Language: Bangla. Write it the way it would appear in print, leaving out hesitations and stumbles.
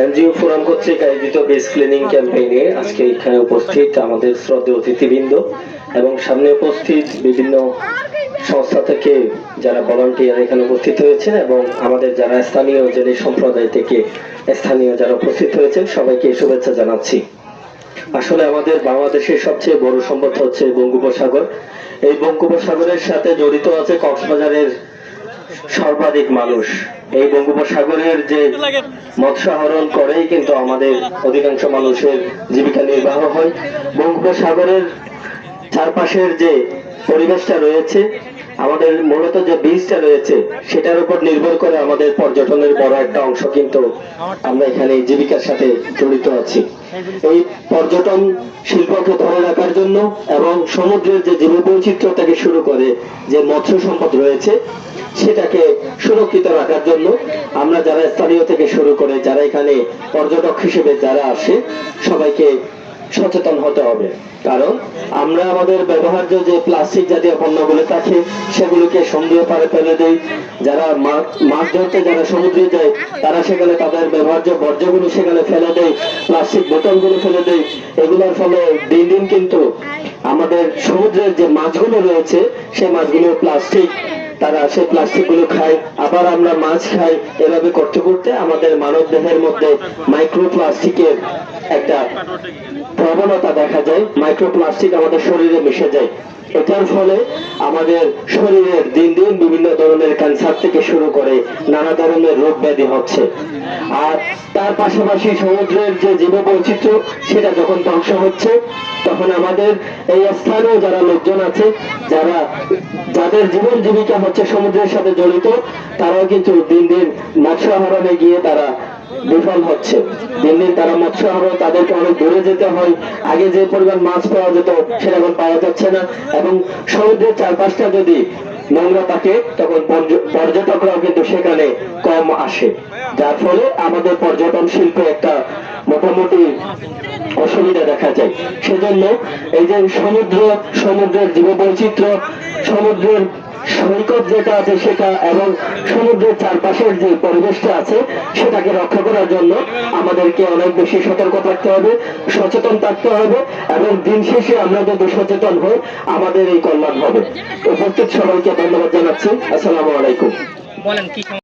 এনজিও ফোরাম কর্তৃক আয়োজিত বেস ক্লিনিং ক্যাম্পেইনে আজকে এখানে উপস্থিত আমাদের শ্রদ্ধেয় অতিথিবৃন্দ এবং সামনে উপস্থিত বিভিন্ন সংস্থা থেকে যারা ভলান্টিয়ার এখানে উপস্থিত হয়েছেন এবং আমাদের যারা স্থানীয় জেলে সম্প্রদায় থেকে স্থানীয় যারা উপস্থিত হয়েছেন সবাইকে শুভেচ্ছা জানাচ্ছি। আসলে আমাদের বাংলাদেশের সবচেয়ে বড় সম্পদ হচ্ছে বঙ্গোপসাগর। এই বঙ্গোপসাগরের সাথে জড়িত আছে কক্সবাজারের সর্বাধিক মানুষ। এই বঙ্গোপসাগরের যে মৎস্য আহরণ করেই কিন্তু আমাদের অধিকাংশ মানুষের জীবিকা নির্বাহ হয়। বঙ্গোপসাগরের চারপাশের যে পরিবেশটা রয়েছে, আমাদের মূলত যে বীজটা রয়েছে সেটার উপর নির্ভর করে আমাদের পর্যটনের বড় একটা অংশ কিন্তু আমরা এখানে জীবিকার সাথে জড়িত আছি। এই পর্যটন শিল্পকে ধরে রাখার জন্য এবং সমুদ্রের যে জীববৈচিত্র্য থেকে শুরু করে যে মৎস্য সম্পদ রয়েছে সেটাকে সুরক্ষিত রাখার জন্য আমরা যারা স্থানীয় থেকে শুরু করে যারা এখানে পর্যটক হিসেবে যারা আসে সবাইকে সচেতন হতে হবে। কারণ আমরা আমাদের ব্যবহার্য যে প্লাস্টিক জাতীয় পণ্যগুলো থাকে সেগুলোকে সমুদ্রের পাড়ে ফেলে দেই। যারা মাছ ধরতে যারা সমুদ্রে যায় তারা সেখানে তাদের ব্যবহার্য বর্জ্যগুলো সেখানে ফেলে দেয়, প্লাস্টিক বোতলগুলো ফেলে দেয়। এগুলোর ফলে দিন দিন কিন্তু আমাদের সমুদ্রের যে মাছগুলো রয়েছে সেই মাছগুলো প্লাস্টিক, তারা সেই প্লাস্টিক গুলো খায়, আবার আমরা মাছ খাই। এভাবে করতে করতে আমাদের মানব দেহের মধ্যে মাইক্রোপ্লাস্টিকের একটা প্রবণতা দেখা যায়। মাইক্রোপ্লাস্টিক আমাদের শরীরে মিশে যায়। এটার ফলে আমাদের শরীরের দিন দিন বিভিন্ন ধরনের ক্যান্সার থেকে শুরু করে নানা ধরনের রোগ ব্যাধি হচ্ছে। আর তার পাশাপাশি সমুদ্রের যে জীববৈচিত্র্য সেটা যখন ধ্বংস হচ্ছে তখন আমাদের এই স্থানীয় যারা লোকজন আছে যাদের জীবন জীবিকা হচ্ছে সমুদ্রের সাথে জড়িত, তারাও কিন্তু দিন দিন মৎস্য আহরণে গিয়ে তারা বিফল হচ্ছে। দিন দিন তারা মৎস্য আহরণ তাদেরকে অনেক দূরে যেতে হয়। আগে যে পরিমাণ মাছ পাওয়া যেত সেটা এখন পাওয়া যাচ্ছে না। এবং সমুদ্রের চারপাশটা যদি নোংরা থাকে তখন পর্যটকরাও কিন্তু সেখানে কম আসে, যার ফলে আমাদের পর্যটন শিল্পে একটা মোটামুটি অসুবিধা দেখা যায়। সেজন্য এই যে সমুদ্রের জীববৈচিত্র্য, সমুদ্রের সৈকত যেটা আছে সেটা এবং সমুদ্রের চারপাশের যে পরিবেশটা আছে সেটাকে রক্ষা করার জন্য আমাদেরকে অনেক বেশি সতর্ক থাকতে হবে, সচেতন থাকতে হবে এবং দিন শেষে আমরা যদি সচেতন হই আমাদের এই কল্যাণ হবে। উপস্থিত সবাইকে ধন্যবাদ জানাচ্ছি। আসসালামু আলাইকুম।